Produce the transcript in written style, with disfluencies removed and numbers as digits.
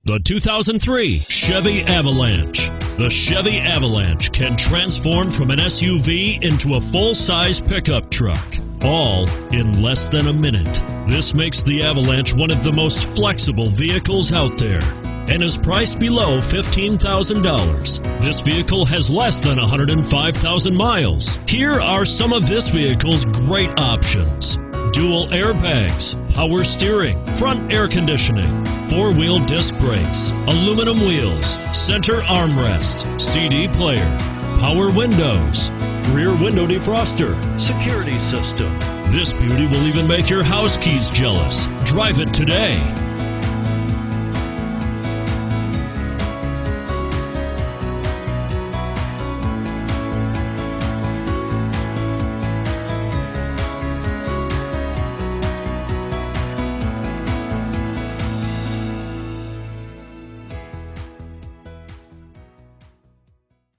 The 2003 Chevy Avalanche. The Chevy Avalanche can transform from an SUV into a full-size pickup truck, all in less than a minute. This makes the Avalanche one of the most flexible vehicles out there and is priced below $15,000. This vehicle has less than 105,000 miles. Here are some of this vehicle's great options: dual airbags, power steering, front air conditioning, four-wheel disc brakes, aluminum wheels, center armrest, CD player, power windows, rear window defroster, security system. This beauty will even make your house keys jealous. Drive it today.